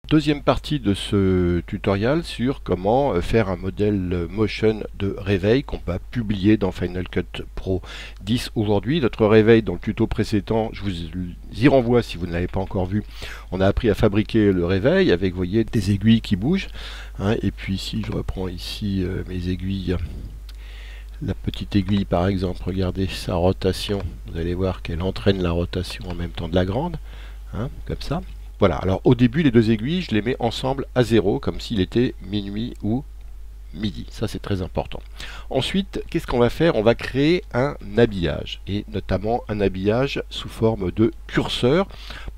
Deuxième partie de ce tutoriel sur comment faire un modèle motion de réveil qu'on va publier dans Final Cut Pro 10 aujourd'hui. Notre réveil dans le tuto précédent, je vous y renvoie si vous ne l'avez pas encore vu. On a appris à fabriquer le réveil avec, vous voyez, des aiguilles qui bougent. Hein, et puis si je reprends ici mes aiguilles, la petite aiguille par exemple, regardez sa rotation. Vous allez voir qu'elle entraîne la rotation en même temps de la grande, hein, comme ça. Voilà, alors au début, les deux aiguilles, je les mets ensemble à 0, comme s'il était minuit ou midi. Ça, c'est très important. Ensuite, qu'est-ce qu'on va faire? On va créer un habillage, et notamment un habillage sous forme de curseur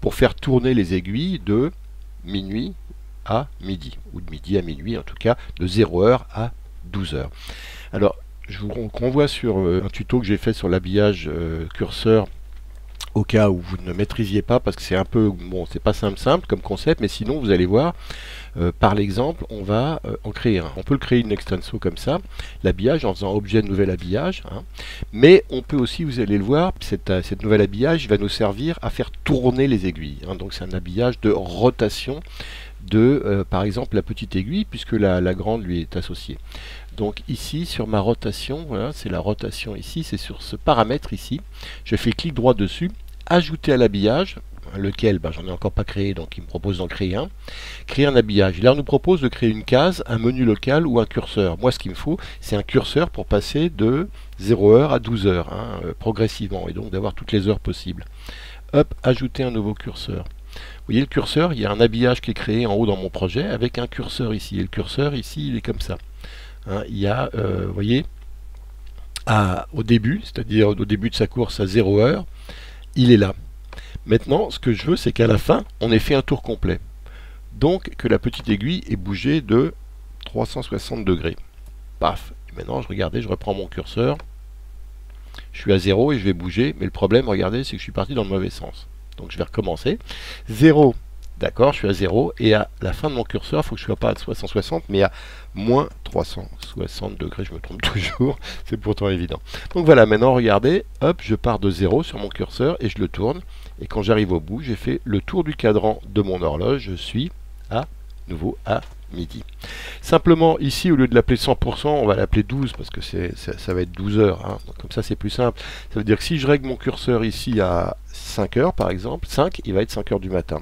pour faire tourner les aiguilles de minuit à midi, ou de midi à minuit, en tout cas de 0h à 12h. Alors, je vous renvoie sur un tuto que j'ai fait sur l'habillage curseur, au cas où vous ne maîtrisiez pas, parce que c'est un peu, bon, c'est pas simple comme concept, mais sinon vous allez voir, par l'exemple, on va en créer un. On peut le créer une extenso comme ça, l'habillage, en faisant objet de nouvel habillage, hein. Mais on peut aussi, vous allez le voir, cette nouvel habillage va nous servir à faire tourner les aiguilles, hein. Donc c'est un habillage de rotation de, par exemple, la petite aiguille, puisque la grande lui est associée. Donc ici, sur ma rotation, voilà, c'est la rotation ici, c'est sur ce paramètre ici. Je fais clic droit dessus, ajouter à l'habillage, lequel j'en ai encore pas créé, donc il me propose d'en créer un. Créer un habillage. Et là, on nous propose de créer une case, un menu local ou un curseur. Moi, ce qu'il me faut, c'est un curseur pour passer de 0h à 12h, hein, progressivement, et donc d'avoir toutes les heures possibles. Hop, ajouter un nouveau curseur. Vous voyez le curseur, il y a un habillage qui est créé en haut dans mon projet avec un curseur ici. Et le curseur ici, il est comme ça. Hein, il y a, vous voyez, au début, c'est-à-dire au début de sa course à 0h, il est là. Maintenant, ce que je veux, c'est qu'à la fin, on ait fait un tour complet. Donc, que la petite aiguille ait bougé de 360 degrés. Paf. Et maintenant, regardez, je reprends mon curseur. Je suis à 0 et je vais bouger. Mais le problème, regardez, c'est que je suis parti dans le mauvais sens. Donc, je vais recommencer. 0. D'accord, je suis à 0, et à la fin de mon curseur, il faut que je ne sois pas à 360, mais à moins 360 degrés, je me trompe toujours, c'est pourtant évident. Donc voilà, maintenant regardez, hop, je pars de 0 sur mon curseur, et je le tourne, et quand j'arrive au bout, j'ai fait le tour du cadran de mon horloge, je suis à nouveau à midi. Simplement, ici, au lieu de l'appeler 100%, on va l'appeler 12, parce que ça va être 12 heures, hein. Donc, comme ça, c'est plus simple. Ça veut dire que si je règle mon curseur ici à 5 heures, par exemple, 5, il va être 5 heures du matin.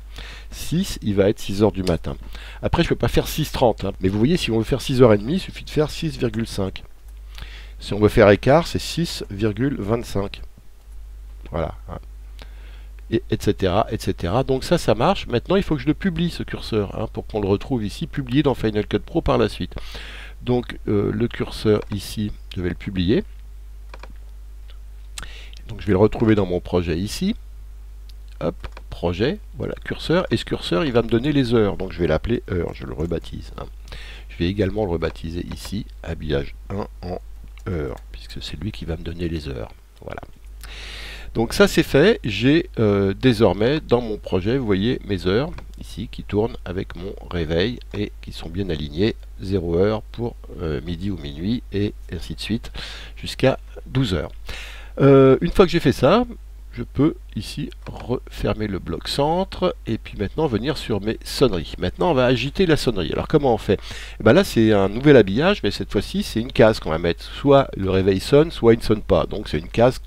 6, il va être 6 heures du matin. Après, je ne peux pas faire 6h30, hein. Mais vous voyez, si on veut faire 6h30, il suffit de faire 6,5. Si on veut faire écart, c'est 6,25. Voilà, hein. Et etc., etc. Donc ça marche. Maintenant, il faut que je le publie, ce curseur, hein, pour qu'on le retrouve ici, publié dans Final Cut Pro par la suite. Donc, le curseur ici, je vais le publier. Donc, je vais le retrouver dans mon projet ici. Hop, projet, voilà, curseur. Et ce curseur, il va me donner les heures. Donc, je vais l'appeler heure, je le rebaptise, hein. Je vais également le rebaptiser ici, habillage 1 en heure, puisque c'est lui qui va me donner les heures. Voilà. Donc ça c'est fait, j'ai désormais dans mon projet, vous voyez mes heures ici qui tournent avec mon réveil et qui sont bien alignées, 0h pour midi ou minuit et ainsi de suite jusqu'à 12h. Une fois que j'ai fait ça, je peux ici refermer le bloc centre et puis maintenant venir sur mes sonneries. Maintenant on va agiter la sonnerie. Alors comment on fait? Et ben là c'est un nouvel habillage, mais cette fois-ci c'est une case qu'on va mettre. Soit le réveil sonne, soit il ne sonne pas. Donc c'est une case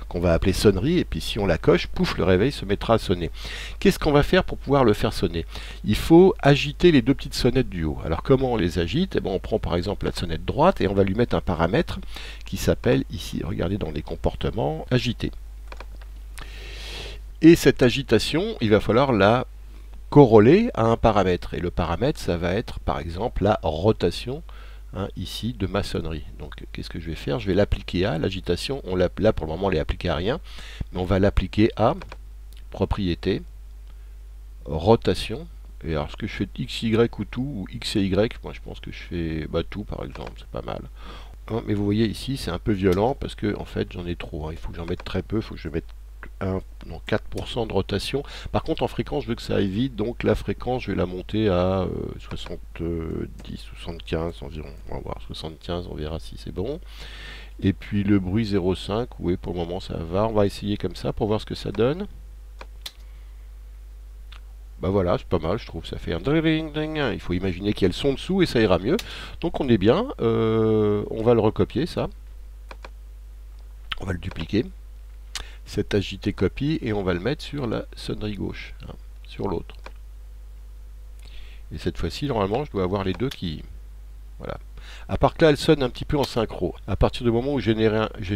qu'on va appeler sonnerie, et puis si on la coche, pouf, le réveil se mettra à sonner. Qu'est-ce qu'on va faire pour pouvoir le faire sonner? Il faut agiter les deux petites sonnettes du haut. Alors comment on les agite? Et ben on prend par exemple la sonnette droite et on va lui mettre un paramètre qui s'appelle ici, regardez dans les comportements, agiter. Et cette agitation, il va falloir la corréler à un paramètre. Et le paramètre, ça va être par exemple la rotation, hein, ici de ma sonnerie. Donc qu'est-ce que je vais faire? Je vais l'appliquer à l'agitation. Là pour le moment, on l'est appliqué à rien. Mais on va l'appliquer à propriété, rotation. Et alors, est-ce que je fais X, Y ou tout, ou X et Y? Moi, je pense que je fais tout, par exemple. C'est pas mal. Hein, mais vous voyez ici, c'est un peu violent parce que en fait, j'en ai trop, hein. Il faut que j'en mette très peu. Il faut que je mette 4% de rotation. Par contre en fréquence je veux que ça aille vite, donc la fréquence je vais la monter à 70, 75 environ. On va voir 75, on verra si c'est bon. Et puis le bruit 0,5, oui pour le moment ça va. On va essayer comme ça pour voir ce que ça donne. Bah voilà, c'est pas mal, je trouve. Ça fait un dring dring. Il faut imaginer qu'il y a le son dessous et ça ira mieux. Donc on est bien. On va le recopier, ça. On va le dupliquer. Cet agité copie et on va le mettre sur la sonnerie gauche, hein, sur l'autre. Et cette fois-ci, normalement, je dois avoir les deux qui... Voilà. À part que là, elle sonne un petit peu en synchro. À partir du moment où j'ai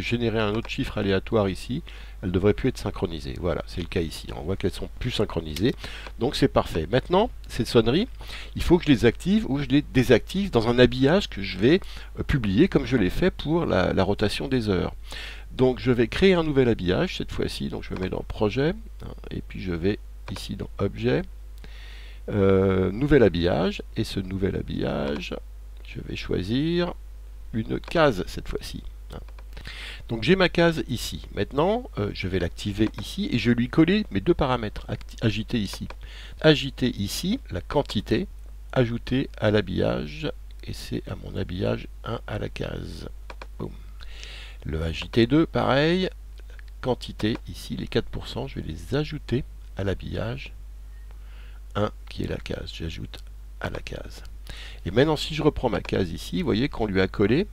généré un autre chiffre aléatoire ici, elle ne devrait plus être synchronisée. Voilà, c'est le cas ici. On voit qu'elles sont plus synchronisées. Donc c'est parfait. Maintenant, ces sonneries, il faut que je les active ou je les désactive dans un habillage que je vais publier comme je l'ai fait pour la rotation des heures. Donc je vais créer un nouvel habillage cette fois-ci. Donc je me mets dans Projet, hein, et puis je vais ici dans Objet, Nouvel habillage. Et ce nouvel habillage, je vais choisir une case cette fois-ci. Donc j'ai ma case ici. Maintenant, je vais l'activer ici et je vais lui coller mes deux paramètres. Agiter ici. Agiter ici la quantité, ajouter à l'habillage, et c'est à mon habillage 1 à la case. Boum. Le agiter 2, pareil. Quantité ici, les 4%, je vais les ajouter à l'habillage 1 qui est la case. J'ajoute à la case. Et maintenant, si je reprends ma case ici, vous voyez qu'on lui a collé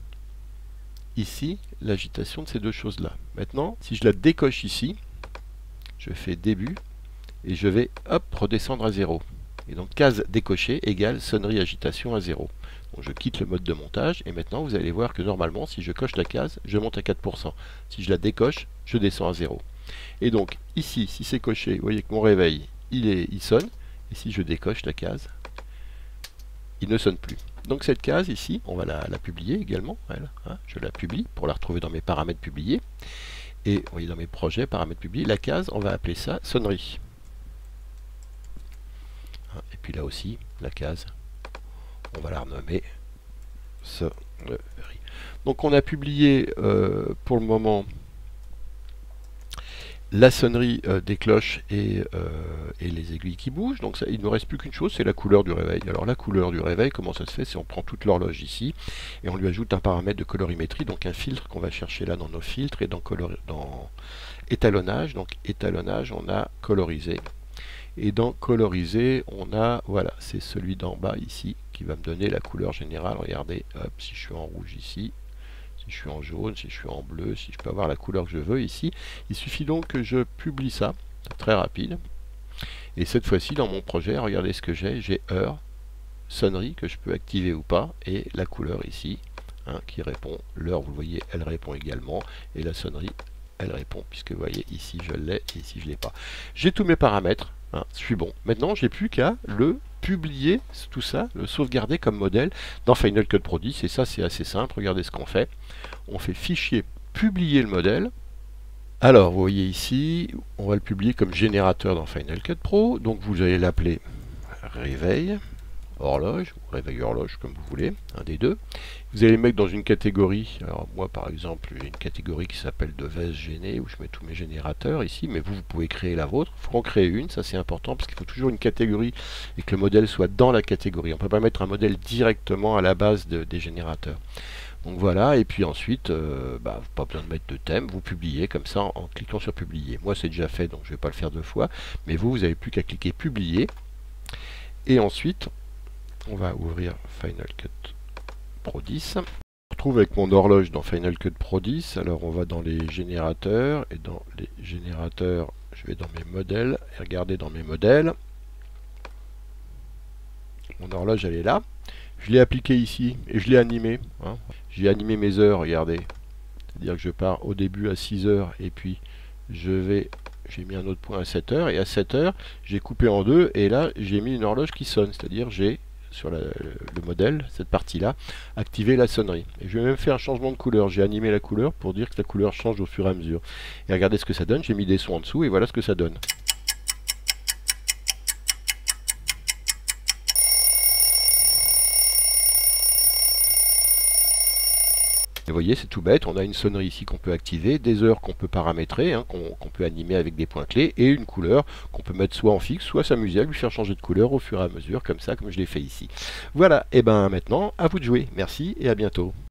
ici l'agitation de ces deux choses-là. Maintenant, si je la décoche ici, je fais début et je vais hop redescendre à 0. Et donc case décochée égale sonnerie agitation à 0. Donc je quitte le mode de montage et maintenant vous allez voir que normalement si je coche la case, je monte à 4%. Si je la décoche, je descends à 0. Et donc ici, si c'est coché, vous voyez que mon réveil, il sonne. Et si je décoche la case, il ne sonne plus. Donc cette case ici, on va la publier également. Elle, hein, je la publie pour la retrouver dans mes paramètres publiés. Et vous voyez dans mes projets, paramètres publiés, la case, on va appeler ça sonnerie. Hein, et puis là aussi, la case, on va la renommer sonnerie. Donc on a publié pour le moment la sonnerie des cloches et les aiguilles qui bougent. Donc ça, il ne me reste plus qu'une chose, c'est la couleur du réveil. Alors la couleur du réveil, comment ça se fait? C'est on prend toute l'horloge ici et on lui ajoute un paramètre de colorimétrie, donc un filtre qu'on va chercher là dans nos filtres et dans étalonnage. Donc étalonnage, on a colorisé. Et dans coloriser, on a, voilà, c'est celui d'en bas ici qui va me donner la couleur générale. Regardez, hop, si je suis en rouge ici, si je suis en jaune, si je suis en bleu, si je peux avoir la couleur que je veux ici. Il suffit donc que je publie ça, très rapide. Et cette fois-ci, dans mon projet, regardez ce que j'ai heure, sonnerie que je peux activer ou pas, et la couleur ici, hein, qui répond. L'heure, vous voyez, elle répond également, et la sonnerie, elle répond, puisque vous voyez, ici je l'ai, et ici je ne l'ai pas. J'ai tous mes paramètres, hein, je suis bon. Maintenant, j'ai plus qu'à le publier, tout ça, le sauvegarder comme modèle dans Final Cut Pro 10, et ça c'est assez simple. Regardez ce qu'on fait. On fait fichier, publier le modèle. Alors vous voyez ici, on va le publier comme générateur dans Final Cut Pro, donc vous allez l'appeler réveil horloge, ou réveil horloge comme vous voulez, un des deux. Vous allez le mettre dans une catégorie. Alors moi par exemple, j'ai une catégorie qui s'appelle device gêné, où je mets tous mes générateurs ici, mais vous pouvez créer la vôtre. Il faut en créer une, ça c'est important, parce qu'il faut toujours une catégorie et que le modèle soit dans la catégorie. On ne peut pas mettre un modèle directement à la base des générateurs. Donc voilà, et puis ensuite, pas besoin de mettre de thème, vous publiez comme ça en cliquant sur publier. Moi c'est déjà fait, donc je ne vais pas le faire deux fois, mais vous n'avez plus qu'à cliquer publier, et ensuite, on va ouvrir Final Cut Pro 10. Je me retrouve avec mon horloge dans Final Cut Pro 10. Alors on va dans les générateurs, et dans les générateurs, je vais dans mes modèles, et regardez dans mes modèles. Mon horloge elle est là. Je l'ai appliqué ici, et je l'ai animé. Hein. J'ai animé mes heures, regardez. C'est-à-dire que je pars au début à 6 heures, et puis j'ai mis un autre point à 7 heures, et à 7 heures, j'ai coupé en deux, et là, j'ai mis une horloge qui sonne, c'est-à-dire j'ai, sur le modèle, cette partie-là, activé la sonnerie. Et je vais même faire un changement de couleur. J'ai animé la couleur pour dire que la couleur change au fur et à mesure. Et regardez ce que ça donne, j'ai mis des sons en dessous, et voilà ce que ça donne. Et vous voyez, c'est tout bête, on a une sonnerie ici qu'on peut activer, des heures qu'on peut paramétrer, hein, qu'on peut animer avec des points clés, et une couleur qu'on peut mettre soit en fixe, soit s'amuser à lui faire changer de couleur au fur et à mesure, comme ça, comme je l'ai fait ici. Voilà, et bien maintenant, à vous de jouer. Merci et à bientôt.